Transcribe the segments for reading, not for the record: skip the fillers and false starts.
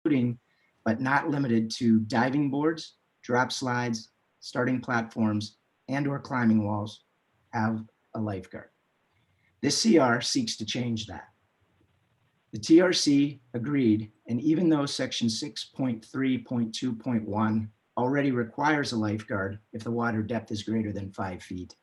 including but not limited to diving boards, drop slides, starting platforms, and/or climbing walls, have a lifeguard. This CR seeks to change that. The TRC agreed, and even though section 6.3.2.1 already requires a lifeguard if the water depth is greater than 5 feet,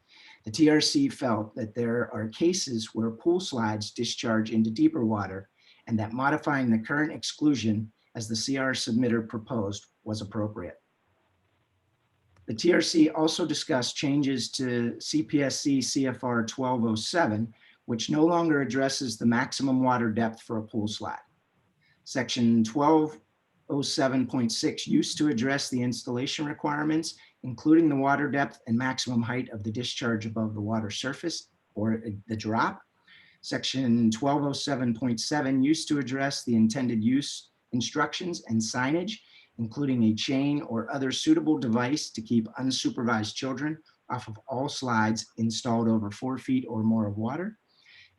the TRC felt that there are cases where pool slides discharge into deeper water and that modifying the current exclusion as the CR submitter proposed was appropriate. The TRC also discussed changes to CPSC CFR 1207, which no longer addresses the maximum water depth for a pool slide. Section 1207.6 used to address the installation requirements, including the water depth and maximum height of the discharge above the water surface or the drop. Section 1207.7 used to address the intended use instructions and signage, including a chain or other suitable device to keep unsupervised children off of all slides installed over 4 feet or more of water.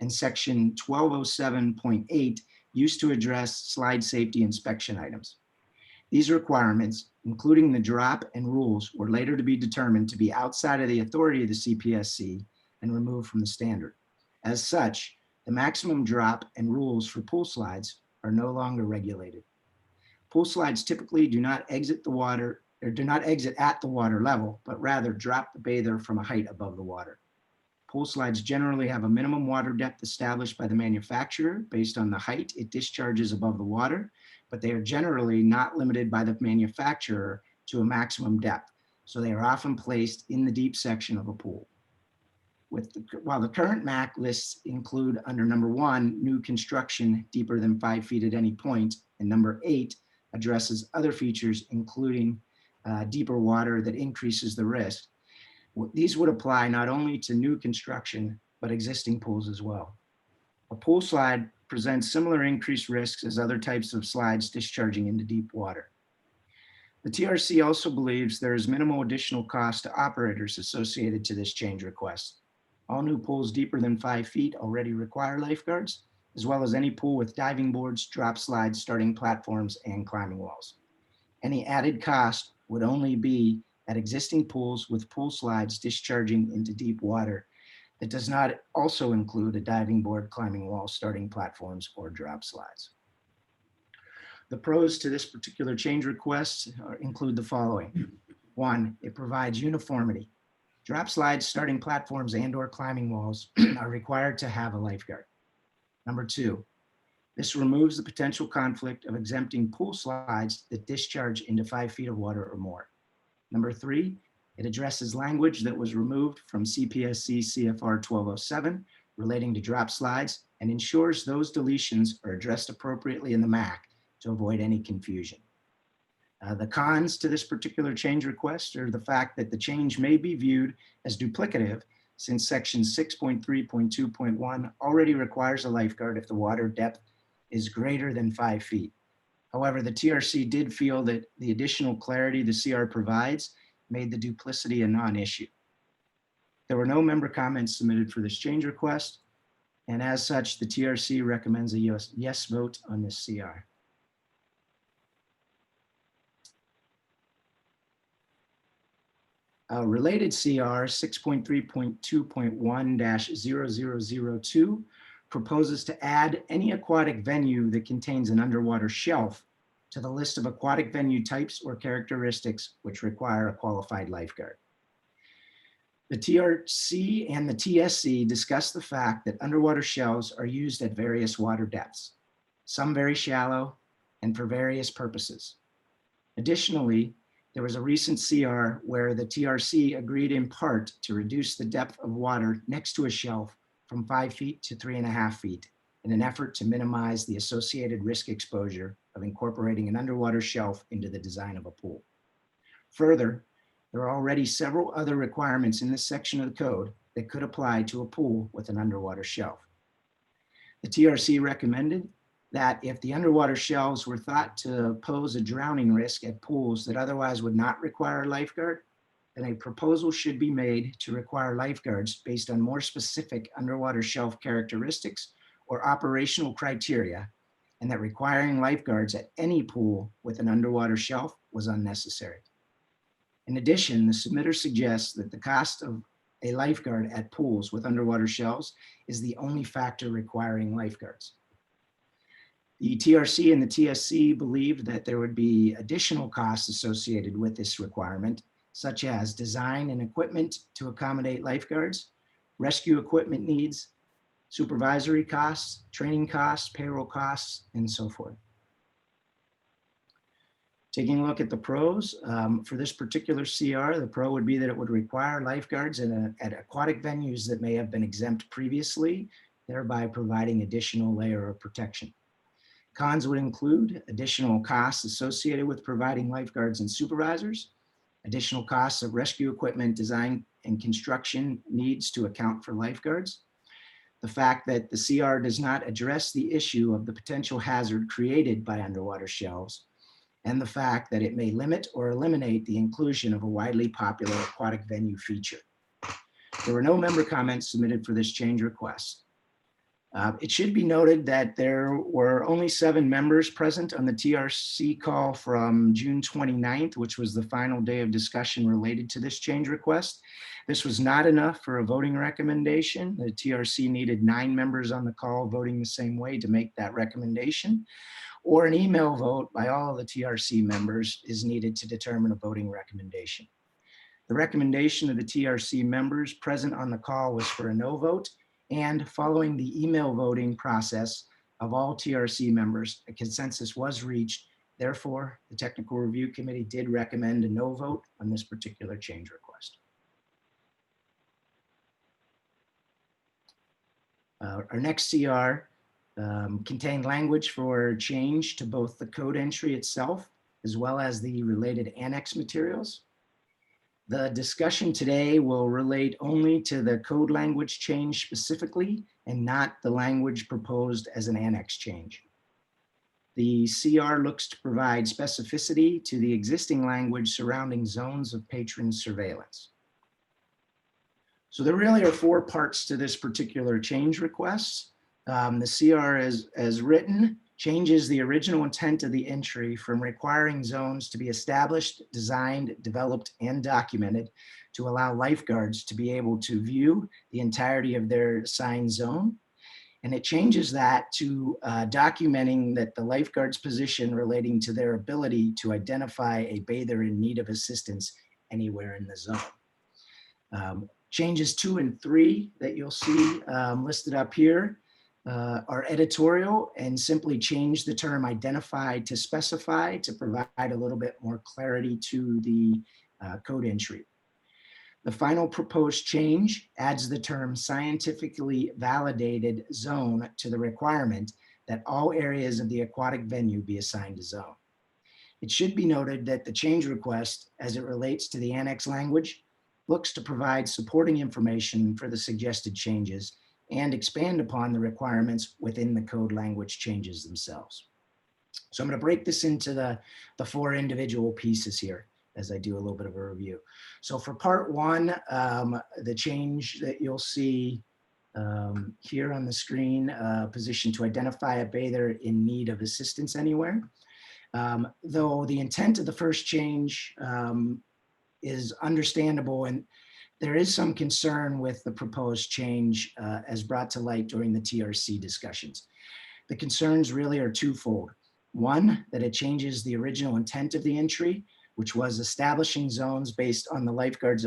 And section 1207.8 used to address slide safety inspection items. These requirements, including the drop and rules, were later to be determined to be outside of the authority of the CPSC and removed from the standard. As such, the maximum drop and rules for pool slides are no longer regulated. Pool slides typically do not exit the water or do not exit at the water level, but rather drop the bather from a height above the water. Pool slides generally have a minimum water depth established by the manufacturer based on the height it discharges above the water, but they are generally not limited by the manufacturer to a maximum depth, so they are often placed in the deep section of a pool. While the current MAC lists include under number 1, new construction deeper than 5 feet at any point, and number 8 addresses other features, including deeper water that increases the risk. These would apply not only to new construction, but existing pools as well. A pool slide presents similar increased risks as other types of slides discharging into deep water. The TRC also believes there is minimal additional cost to operators associated to this change request. All new pools deeper than 5 feet already require lifeguards, as well as any pool with diving boards, drop slides, starting platforms, and climbing walls. Any added cost would only be at existing pools with pool slides discharging into deep water that does not also include a diving board, climbing wall, starting platforms, or drop slides. The pros to this particular change request include the following. 1, it provides uniformity. Drop slides, starting platforms, and/or climbing walls are required to have a lifeguard. Number 2, this removes the potential conflict of exempting pool slides that discharge into 5 feet of water or more. Number 3, it addresses language that was removed from CPSC CFR 1207 relating to drop slides and ensures those deletions are addressed appropriately in the MAC to avoid any confusion. The cons to this particular change request are the fact that the change may be viewed as duplicative since section 6.3.2.1 already requires a lifeguard if the water depth is greater than 5 feet. However, the TRC did feel that the additional clarity the CR provides made the duplicity a non-issue. There were no member comments submitted for this change request, and as such, the TRC recommends a yes vote on this CR. Related CR 6.3.2.1-0002 proposes to add any aquatic venue that contains an underwater shelf to the list of aquatic venue types or characteristics which require a qualified lifeguard. The TRC and the TSC discuss the fact that underwater shelves are used at various water depths, some very shallow and for various purposes. Additionally, there was a recent CR where the TRC agreed in part to reduce the depth of water next to a shelf from 5 feet to 3.5 feet in an effort to minimize the associated risk exposure of incorporating an underwater shelf into the design of a pool. Further, there are already several other requirements in this section of the code that could apply to a pool with an underwater shelf. The TRC recommended that if the underwater shelves were thought to pose a drowning risk at pools that otherwise would not require a lifeguard, then a proposal should be made to require lifeguards based on more specific underwater shelf characteristics or operational criteria, and that requiring lifeguards at any pool with an underwater shelf was unnecessary. In addition, the submitter suggests that the cost of a lifeguard at pools with underwater shelves is the only factor requiring lifeguards. The TRC and the TSC believed that there would be additional costs associated with this requirement, such as design and equipment to accommodate lifeguards, rescue equipment needs, supervisory costs, training costs, payroll costs, and so forth. Taking a look at the pros, for this particular CR, the pro would be that it would require lifeguards at aquatic venues that may have been exempt previously, thereby providing additional layer of protection. Cons would include additional costs associated with providing lifeguards and supervisors, additional costs of rescue equipment design and construction needs to account for lifeguards, the fact that the CR does not address the issue of the potential hazard created by underwater shelves, and the fact that it may limit or eliminate the inclusion of a widely popular aquatic venue feature. There were no member comments submitted for this change request. It should be noted that there were only 7 members present on the TRC call from June 29th, which was the final day of discussion related to this change request. This was not enough for a voting recommendation. The TRC needed 9 members on the call voting the same way to make that recommendation, or an email vote by all of the TRC members is needed to determine a voting recommendation. The recommendation of the TRC members present on the call was for a no vote, and following the email voting process of all TRC members, a consensus was reached. Therefore, the Technical Review Committee did recommend a no vote on this particular change request. Our next CR contained language for change to both the code entry itself as well as the related annex materials. The discussion today will relate only to the code language change specifically and not the language proposed as an annex change. The CR looks to provide specificity to the existing language surrounding zones of patron surveillance. So there really are 4 parts to this particular change request. The CR as written changes the original intent of the entry from requiring zones to be established, designed, developed, and documented to allow lifeguards to be able to view the entirety of their assigned zone. And it changes that to documenting that the lifeguard's position relating to their ability to identify a bather in need of assistance anywhere in the zone. Changes 2 and 3 that you'll see listed up here are editorial and simply change the term identify to specify to provide a little bit more clarity to the code entry. The final proposed change adds the term scientifically validated zone to the requirement that all areas of the aquatic venue be assigned a zone. It should be noted that the change request, as it relates to the annex language, looks to provide supporting information for the suggested changes and expand upon the requirements within the code language changes themselves. So I'm going to break this into the 4 individual pieces here as I do a little bit of a review. So for part 1, the change that you'll see here on the screen, position to identify a bather in need of assistance anywhere. Though the intent of the first change is understandable, and there is some concern with the proposed change as brought to light during the TRC discussions. The concerns really are twofold. One, that it changes the original intent of the entry, which was establishing zones based on the lifeguard's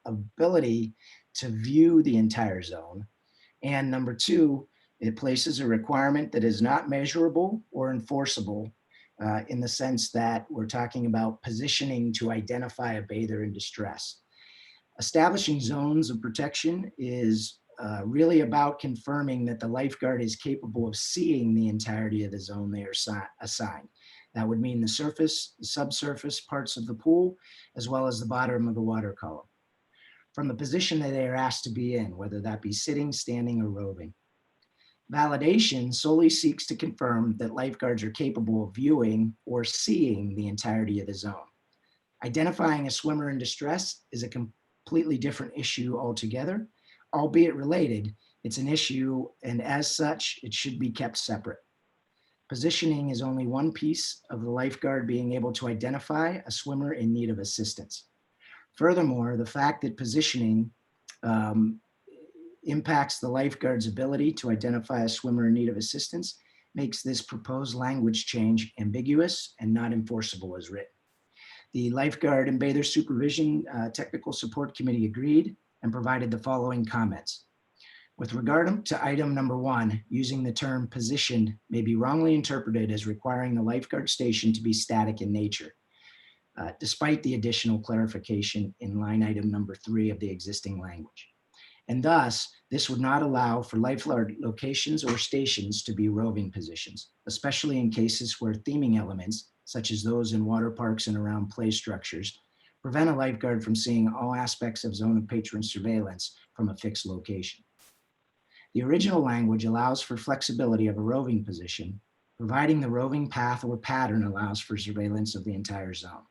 ability to view the entire zone. And number 2, it places a requirement that is not measurable or enforceable in the sense that we're talking about positioning to identify a bather in distress. Establishing zones of protection is really about confirming that the lifeguard is capable of seeing the entirety of the zone they are assigned. That would mean the surface, the subsurface parts of the pool, as well as the bottom of the water column, from the position that they are asked to be in, whether that be sitting, standing, or roving. Validation solely seeks to confirm that lifeguards are capable of viewing or seeing the entirety of the zone. Identifying a swimmer in distress is a completely different issue altogether. Albeit related, it's an issue, and as such, it should be kept separate. Positioning is only one piece of the lifeguard being able to identify a swimmer in need of assistance. Furthermore, the fact that positioning um, impacts the lifeguard's ability to identify a swimmer in need of assistance makes this proposed language change ambiguous and not enforceable as written. The Lifeguard and Bather Supervision Technical Support Committee agreed and provided the following comments. With regard to item number 1, using the term positioned may be wrongly interpreted as requiring the lifeguard station to be static in nature, despite the additional clarification in line item number 3 of the existing language. And thus, this would not allow for lifeguard locations or stations to be roving positions, especially in cases where theming elements, such as those in water parks and around play structures, prevent a lifeguard from seeing all aspects of zone of patron surveillance from a fixed location. The original language allows for flexibility of a roving position, providing the roving path or pattern allows for surveillance of the entire zone.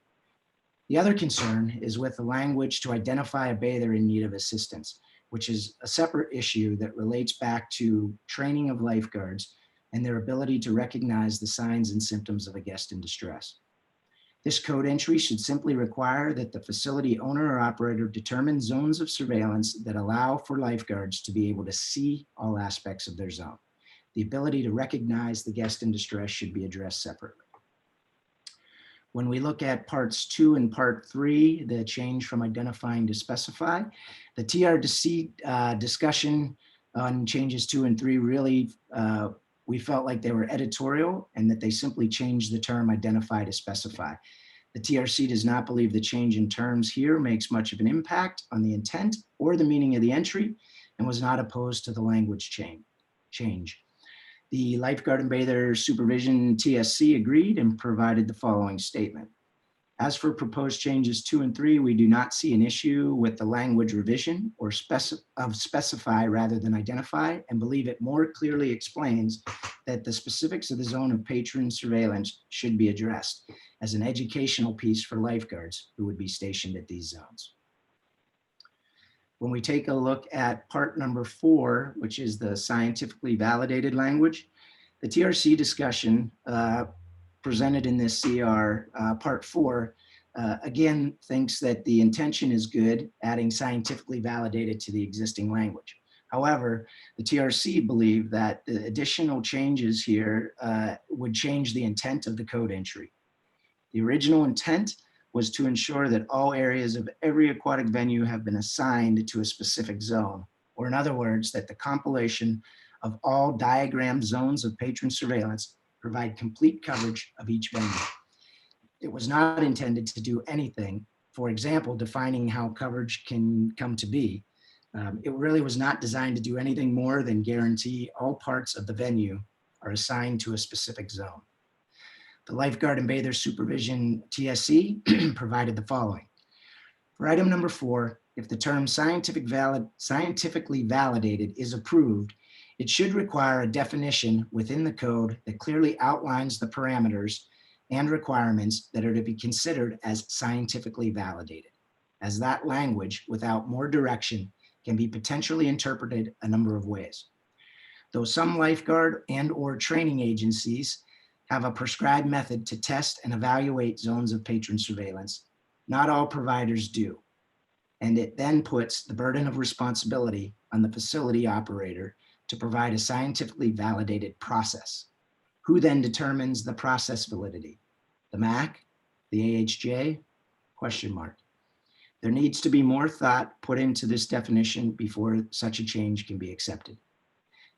The other concern is with the language to identify a bather in need of assistance, which is a separate issue that relates back to training of lifeguards and their ability to recognize the signs and symptoms of a guest in distress. This code entry should simply require that the facility owner or operator determine zones of surveillance that allow for lifeguards to be able to see all aspects of their zone. The ability to recognize the guest in distress should be addressed separately. When we look at parts 2 and part 3, the change from identifying to specify, the TRC discussion on changes 2 and 3 really, we felt like they were editorial and that they simply changed the term identify to specify. The TRC does not believe the change in terms here makes much of an impact on the intent or the meaning of the entry and was not opposed to the language change. The Lifeguard and Bather Supervision TSC agreed and provided the following statement. As for proposed changes 2 and 3, we do not see an issue with the language revision or specify rather than identify, and believe it more clearly explains that the specifics of the zone of patron surveillance should be addressed as an educational piece for lifeguards who would be stationed at these zones. When we take a look at part number 4, which is the scientifically validated language, the TRC discussion presented in this CR, part 4, again, thinks that the intention is good, adding scientifically validated to the existing language. However, the TRC believed that the additional changes here would change the intent of the code entry. The original intent was to ensure that all areas of every aquatic venue have been assigned to a specific zone, or in other words, that the compilation of all diagrammed zones of patron surveillance provide complete coverage of each venue. It was not intended to do anything, for example, defining how coverage can come to be. It really was not designed to do anything more than guarantee all parts of the venue are assigned to a specific zone. The Lifeguard and Bather Supervision TSC provided the following. For item number 4, if the term scientifically validated is approved, it should require a definition within the code that clearly outlines the parameters and requirements that are to be considered as scientifically validated, as that language, without more direction, can be potentially interpreted a number of ways. Though some lifeguard and/or training agencies have a prescribed method to test and evaluate zones of patron surveillance, not all providers do. And it then puts the burden of responsibility on the facility operator to provide a scientifically validated process. Who then determines the process validity? The MAC, the AHJ? Question mark. There needs to be more thought put into this definition before such a change can be accepted.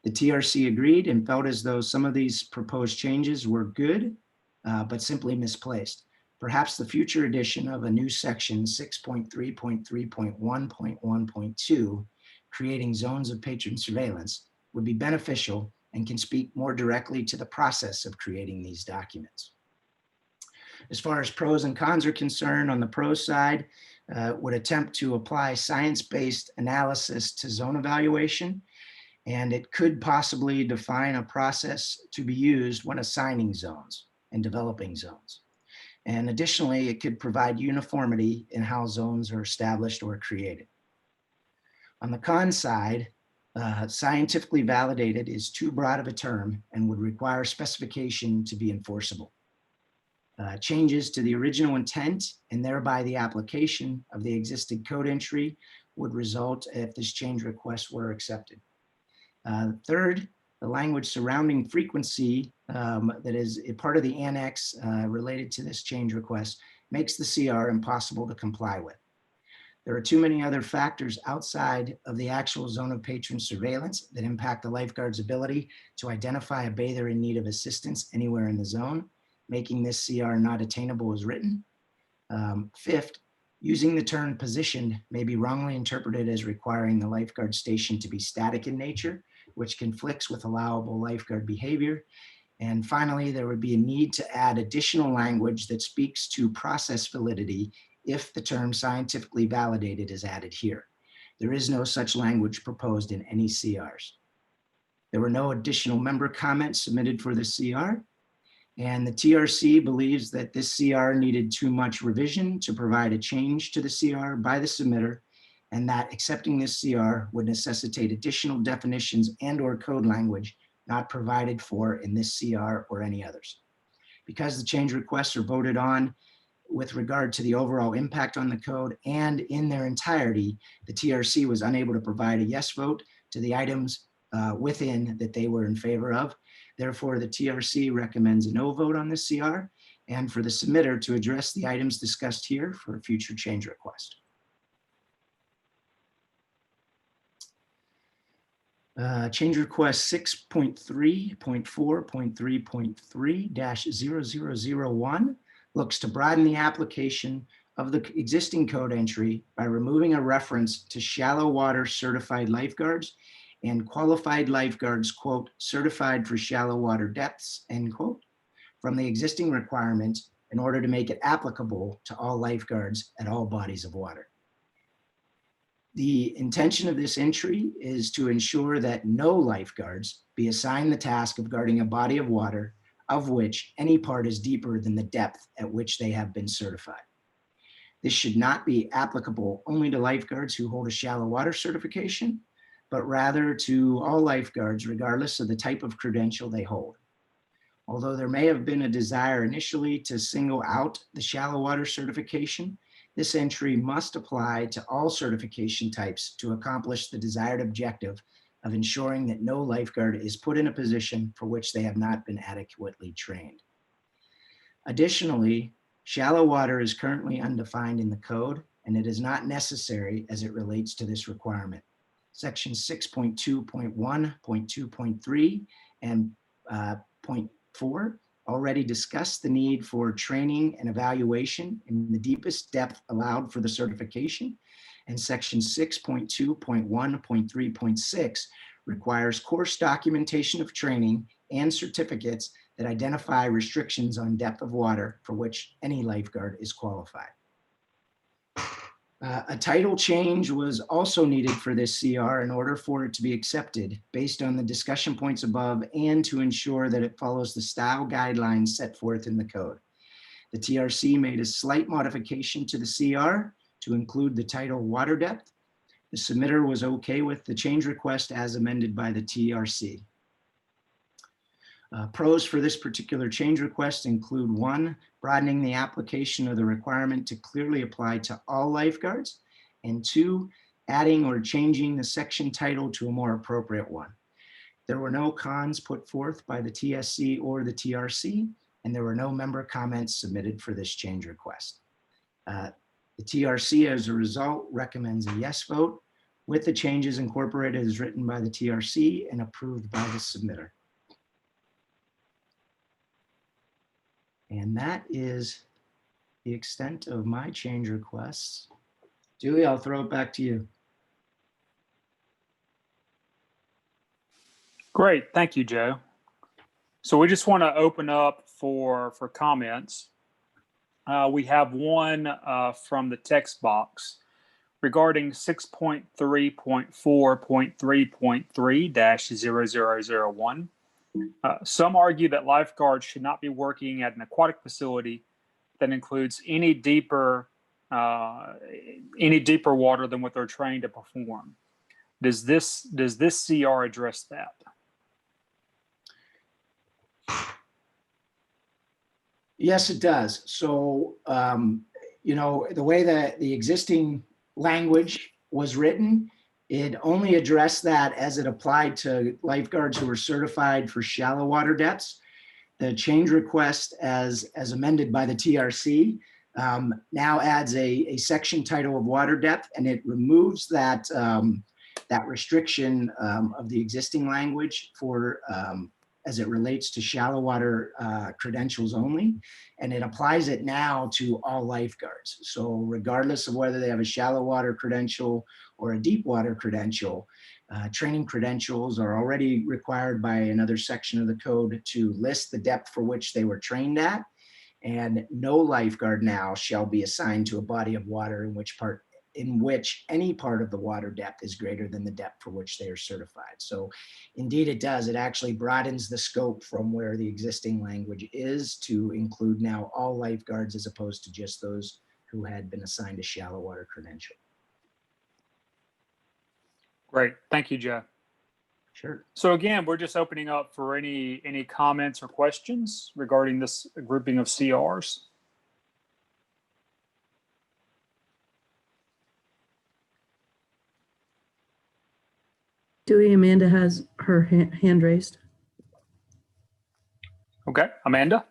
The TRC agreed and felt as though some of these proposed changes were good, but simply misplaced. Perhaps the future addition of a new section 6.3.3.1.1.2, creating zones of patron surveillance, would be beneficial and can speak more directly to the process of creating these documents. As far as pros and cons are concerned, on the pro side, would attempt to apply science-based analysis to zone evaluation, and it could possibly define a process to be used when assigning zones and developing zones. And additionally, it could provide uniformity in how zones are established or created. On the con side, Scientifically validated is too broad of a term and would require specification to be enforceable. Changes to the original intent and thereby the application of the existing code entry would result if this change request were accepted. Third, the language surrounding frequency that is a part of the annex related to this change request makes the CR impossible to comply with. There are too many other factors outside of the actual zone of patron surveillance that impact the lifeguard's ability to identify a bather in need of assistance anywhere in the zone, making this CR not attainable as written. Fifth, using the term positioned may be wrongly interpreted as requiring the lifeguard station to be static in nature, which conflicts with allowable lifeguard behavior. And finally, there would be a need to add additional language that speaks to process validity if the term scientifically validated is added here. There is no such language proposed in any CRs. There were no additional member comments submitted for the CR, and the TRC believes that this CR needed too much revision to provide a change to the CR by the submitter, and that accepting this CR would necessitate additional definitions and or code language not provided for in this CR or any others. Because the change requests are voted on with regard to the overall impact on the code and in their entirety, the TRC was unable to provide a yes vote to the items within that they were in favor of. Therefore, the TRC recommends a no vote on this CR and for the submitter to address the items discussed here for a future change request. Change request 6.3.4.3.3-0001 looks to broaden the application of the existing code entry by removing a reference to shallow water certified lifeguards and qualified lifeguards, quote, certified for shallow water depths, end quote, from the existing requirement in order to make it applicable to all lifeguards at all bodies of water. The intention of this entry is to ensure that no lifeguards be assigned the task of guarding a body of water of which any part is deeper than the depth at which they have been certified. This should not be applicable only to lifeguards who hold a shallow water certification, but rather to all lifeguards regardless of the type of credential they hold. Although there may have been a desire initially to single out the shallow water certification, this entry must apply to all certification types to accomplish the desired objective of ensuring that no lifeguard is put in a position for which they have not been adequately trained. Additionally, shallow water is currently undefined in the code, and it is not necessary as it relates to this requirement. Section 6.2.1.2.3 and point 4 already discussed the need for training and evaluation in the deepest depth allowed for the certification, and section 6.2.1.3.6 requires course documentation of training and certificates that identify restrictions on depth of water for which any lifeguard is qualified. A title change was also needed for this CR in order for it to be accepted based on the discussion points above and to ensure that it follows the style guidelines set forth in the code. The TRC made a slight modification to the CR to include the title water depth. The submitter was okay with the change request as amended by the TRC. Pros for this particular change request include: 1, broadening the application of the requirement to clearly apply to all lifeguards, and 2, adding or changing the section title to a more appropriate one. There were no cons put forth by the TSC or the TRC, and there were no member comments submitted for this change request. The TRC, as a result, recommends a yes vote with the changes incorporated as written by the TRC and approved by the submitter. And that is the extent of my change requests. Julie, I'll throw it back to you. Great, thank you, Joe. So we just want to open up for comments. We have one from the text box regarding 6.3.4.3.3-0001. Some argue that lifeguards should not be working at an aquatic facility that includes any deeper water than what they're trained to perform. Does this CR address that? Yes, it does. So, the way that the existing language was written, it only addressed that as it applied to lifeguards who were certified for shallow water depths. The change request as amended by the TRC now adds a section title of water depth, and it removes that restriction of the existing language for as it relates to shallow water credentials only, and it applies it now to all lifeguards. So regardless of whether they have a shallow water credential or a deep water credential, training credentials are already required by another section of the code to list the depth for which they were trained at, and no lifeguard now shall be assigned to a body of water in which any part of the water depth is greater than the depth for which they are certified. So indeed it does. It actually broadens the scope from where the existing language is to include now all lifeguards as opposed to just those who had been assigned a shallow water credential. Great. Thank you, Joe. Sure. So again, we're just opening up for any comments or questions regarding this grouping of CRs. Dewey, Amanda has her hand raised. Okay, Amanda?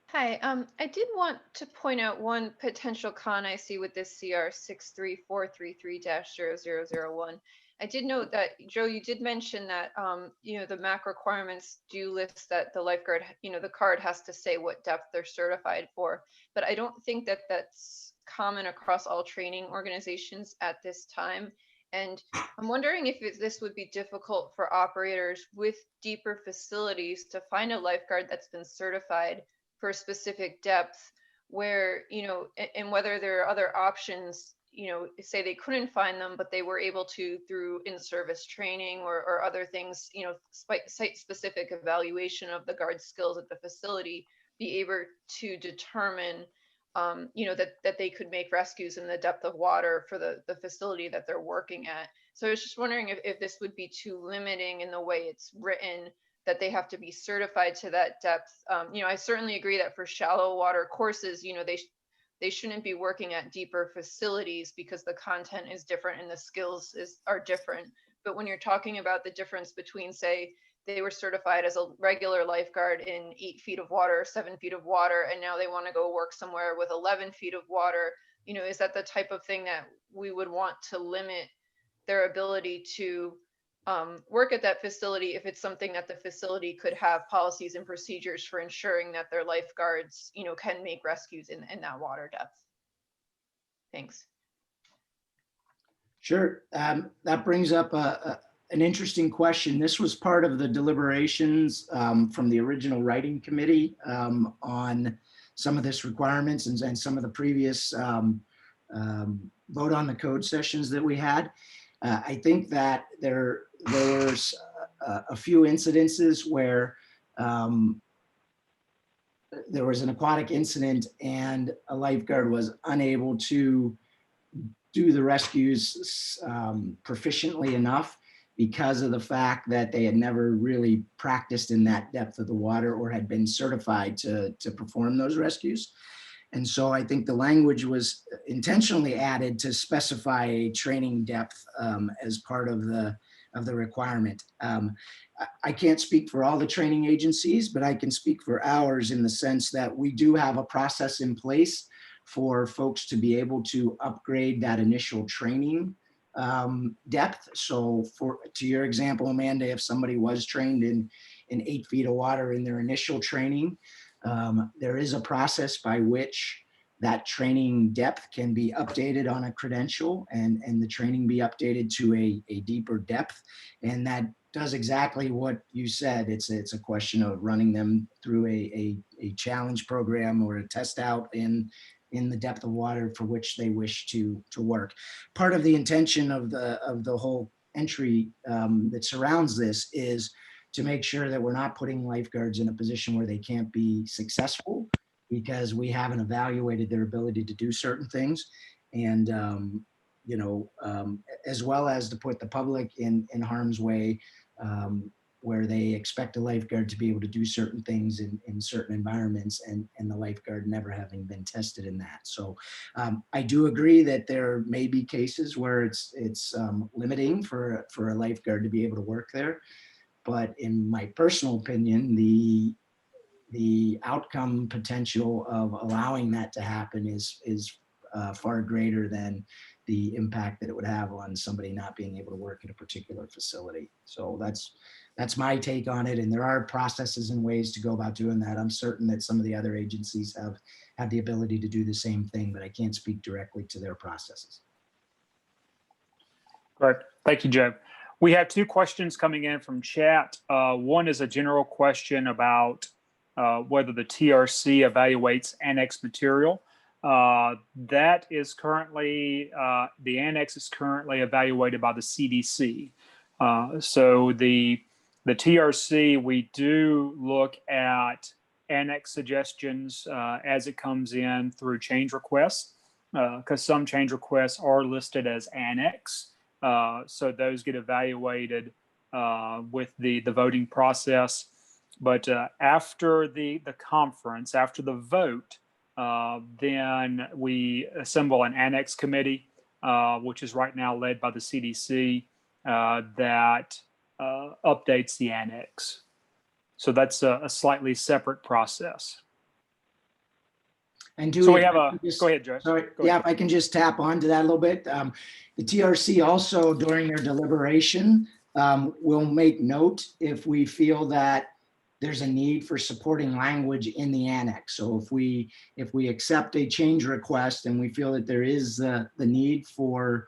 Hi, I did want to point out one potential con I see with this CR 63433-0001. I did note that, Joe, you did mention that, the MAC requirements do list that the lifeguard, the card has to say what depth they're certified for, but I don't think that that's common across all training organizations at this time. And I'm wondering if this would be difficult for operators with deeper facilities to find a lifeguard that's been certified for a specific depth where, and whether there are other options, say they couldn't find them, but they were able to through in-service training or other things, site-specific evaluation of the guard skills at the facility, be able to determine that they could make rescues in the depth of water for the facility that they're working at. So I was just wondering if this would be too limiting in the way it's written, that they have to be certified to that depth. I certainly agree that for shallow water courses, they shouldn't be working at deeper facilities because the content is different and the skills are different. But when you're talking about the difference between, say, they were certified as a regular lifeguard in 8 feet of water, 7 feet of water, and now they want to go work somewhere with 11 feet of water, is that the type of thing that we would want to limit their ability to work at that facility if it's something that the facility could have policies and procedures for ensuring that their lifeguards, can make rescues in that water depth? Thanks. Sure. That brings up an interesting question. This was part of the deliberations from the original writing committee on some of this requirements and some of the previous vote on the code sessions that we had. I think that there's a few incidences where there was an aquatic incident and a lifeguard was unable to do the rescues proficiently enough because of the fact that they had never really practiced in that depth of the water or had been certified to perform those rescues. And so I think the language was intentionally added to specify a training depth as part of the requirement. I can't speak for all the training agencies, but I can speak for ours in the sense that we do have a process in place for folks to be able to upgrade that initial training depth. So to your example, Amanda, if somebody was trained in 8 feet of water in their initial training, there is a process by which that training depth can be updated on a credential and the training be updated to a deeper depth. And that does exactly what you said. It's a question of running them through a challenge program or a test out in the depth of water for which they wish to work. Part of the intention of the whole entry that surrounds this is to make sure that we're not putting lifeguards in a position where they can't be successful because we haven't evaluated their ability to do certain things. And as well as to put the public in harm's way, where they expect a lifeguard to be able to do certain things in certain environments, and the lifeguard never having been tested in that. So I do agree that there may be cases where it's limiting for a lifeguard to be able to work there. But in my personal opinion, the outcome potential of allowing that to happen is far greater than the impact that it would have on somebody not being able to work at a particular facility. So that's my take on it. And there are processes and ways to go about doing that. I'm certain that some of the other agencies have the ability to do the same thing, but I can't speak directly to their processes. Great. Thank you, Joe. We have two questions coming in from chat. One is a general question about whether the TRC evaluates annex material. That is currently, the annex is currently evaluated by the CDC. So the TRC, we do look at annex suggestions as it comes in through change requests, because some change requests are listed as annex. So those get evaluated with the voting process. But after the conference, after the vote, then we assemble an annex committee, which is right now led by the CDC, that updates the annex. So that's a slightly separate process. And so we have a, go ahead, Joe. Sorry, yeah, if I can just tap onto that a little bit. The TRC also, during their deliberation, will make note if we feel that there's a need for supporting language in the annex. So if we accept a change request and we feel that there is the need for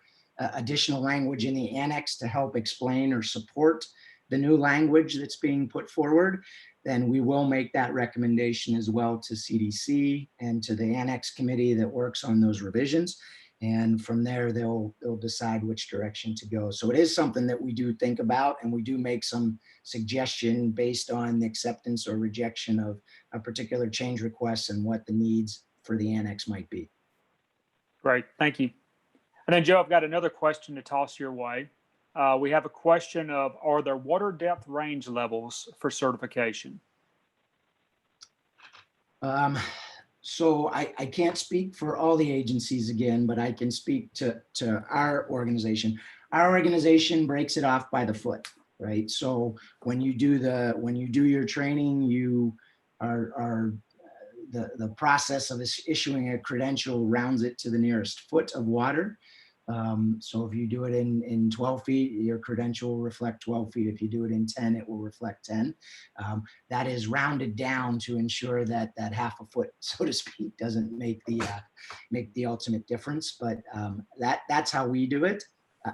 additional language in the annex to help explain or support the new language that's being put forward, then we will make that recommendation as well to CDC and to the annex committee that works on those revisions. And from there, they'll decide which direction to go. So it is something that we do think about, and we do make some suggestion based on the acceptance or rejection of a particular change request and what the needs for the annex might be. Great, thank you. And then Joe, I've got another question to toss your way. We have a question of, are there water depth range levels for certification? So I can't speak for all the agencies again, but I can speak to our organization. Our organization breaks it off by the foot, right? So when you do your training, you are the process of issuing a credential rounds it to the nearest foot of water. So if you do it in 12 feet, your credential will reflect 12 feet. If you do it in 10, it will reflect 10. That is rounded down to ensure that half a foot, so to speak, doesn't make the ultimate difference. But that's how we do it.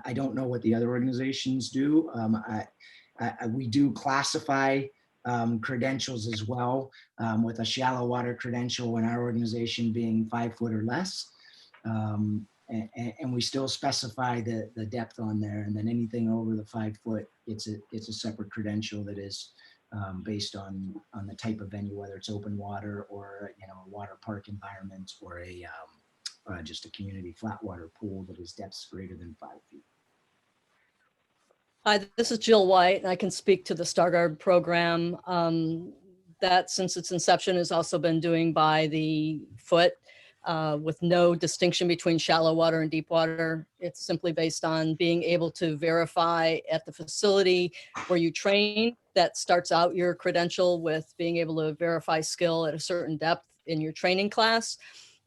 I don't know what the other organizations do. We do classify credentials as well, with a shallow water credential in our organization being 5 foot or less. And we still specify the depth on there, and then anything over the 5 foot, it's a separate credential that is based on the type of venue, whether it's open water or a water park environment, or just a community flat water pool that is depths greater than 5 feet. Hi, this is Jill White, and I can speak to the StarGuard program. That, since its inception, has also been doing by the foot. With no distinction between shallow water and deep water. It's simply based on being able to verify at the facility where you train. That starts out your credential with being able to verify skill at a certain depth in your training class.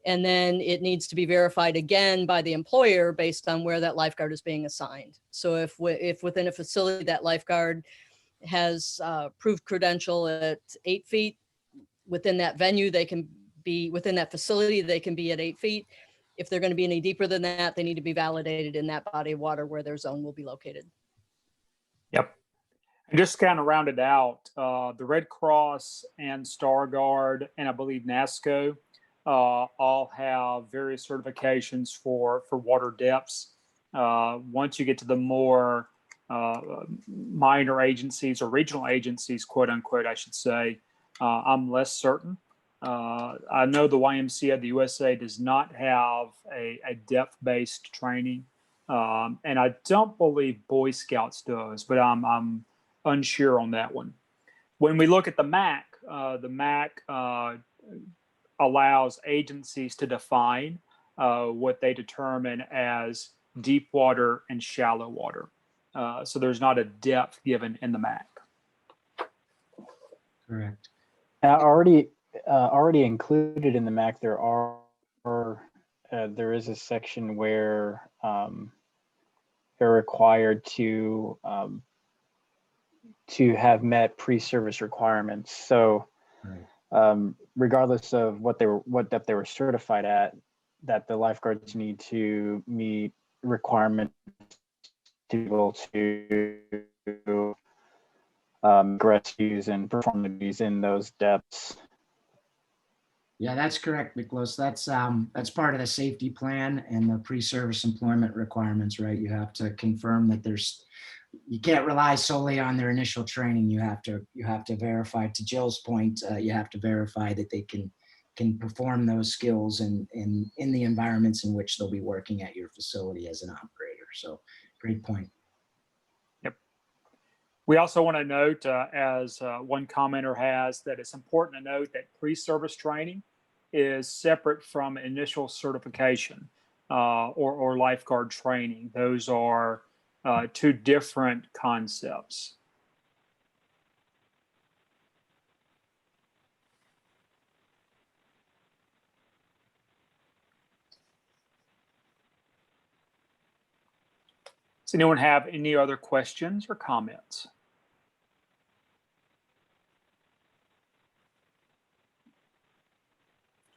And then it needs to be verified again by the employer based on where that lifeguard is being assigned. So if within a facility that lifeguard has proved credential at 8 feet, within that venue, they can be within that facility, they can be at 8 feet. If they're going to be any deeper than that, they need to be validated in that body of water where their zone will be located. Yep. And just kind of round it out, the Red Cross and StarGuard, and I believe NASCO, all have various certifications for water depths. Once you get to the more minor agencies, or regional agencies, quote unquote, I should say, I'm less certain. I know the YMCA of the USA does not have a depth-based training And I don't believe Boy Scouts does, but I'm unsure on that one. When we look at the MAC allows agencies to define what they determine as deep water and shallow water. So there's not a depth given in the MAC. Correct. Already included in the MAC, there is a section where they're required to have met pre-service requirements. So Right. regardless of what depth they were certified at, that the lifeguards need to meet requirements to be able to rescues and perform the duties in those depths. Yeah, that's correct, Miklos. That's part of the safety plan and the pre-service employment requirements, right? You have to confirm that you can't rely solely on their initial training. You have to verify, to Jill's point, you have to verify that they can perform those skills in the environments in which they'll be working at your facility as an operator. So great point. We also want to note, as one commenter has, that it's important to note that pre-service training is separate from initial certification or lifeguard training. Those are two different concepts. Does anyone have any other questions or comments?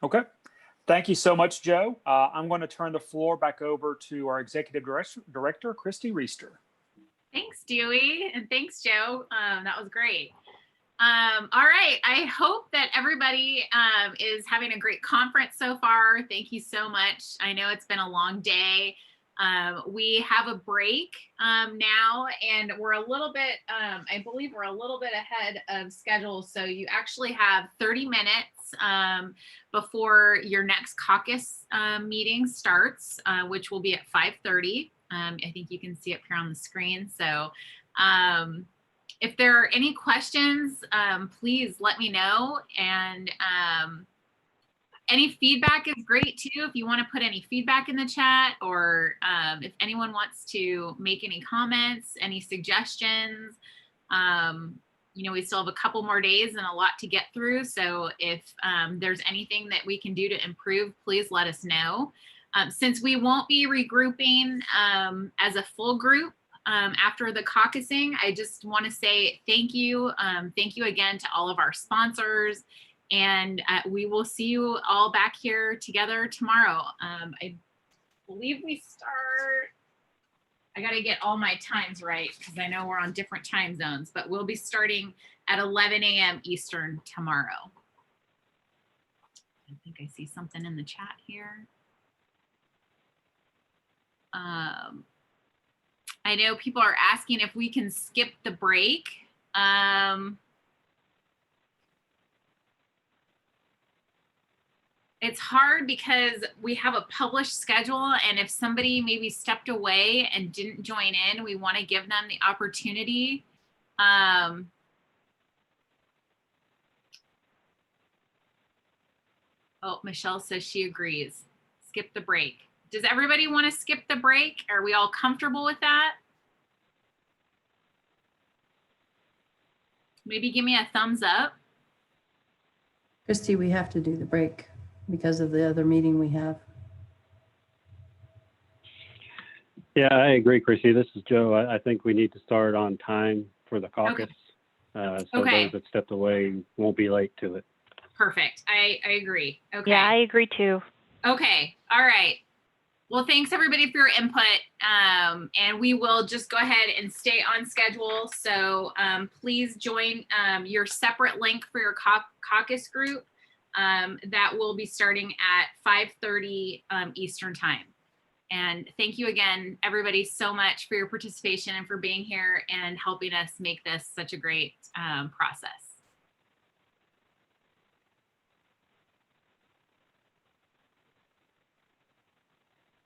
Okay. Thank you so much, Joe. I'm going to turn the floor back over to our Executive Director, Christy Reister. Thanks, Dewey, and thanks, Joe. That was great. All right. I hope that everybody is having a great conference so far. Thank you so much. I know it's been a long day. We have a break now, and we're a little bit, I believe we're a little bit ahead of schedule. So you actually have 30 minutes before your next caucus meeting starts, which will be at 5:30. I think you can see it here on the screen. So if there are any questions, please let me know. And any feedback is great too. If you want to put any feedback in the chat, or if anyone wants to make any comments, any suggestions, we still have a couple more days and a lot to get through. So if there's anything that we can do to improve, please let us know. Since we won't be regrouping as a full group after the caucusing, I just want to say thank you. Thank you again to all of our sponsors. And we will see you all back here together tomorrow. I believe we start, I got to get all my times right because I know we're on different time zones, but we'll be starting at 11 a.m. Eastern tomorrow. I think I see something in the chat here. I know people are asking if we can skip the break. It's hard because we have a published schedule, and if somebody maybe stepped away and didn't join in, we want to give them the opportunity. Oh, Michelle says she agrees. Skip the break. Does everybody want to skip the break? Are we all comfortable with that? Maybe give me a thumbs up. Christy, we have to do the break because of the other meeting we have. Yeah, I agree, Chrissy. This is Joe. I think we need to start on time for the caucus. So Okay. those that stepped away won't be late to it. Perfect. I agree. Okay. Yeah, I agree too. Okay. All right. Well, thanks everybody for your input. And we will just go ahead and stay on schedule. So please join your separate link for your caucus group that will be starting at 5:30 Eastern time. And thank you again, everybody, so much for your participation and for being here and helping us make this such a great process.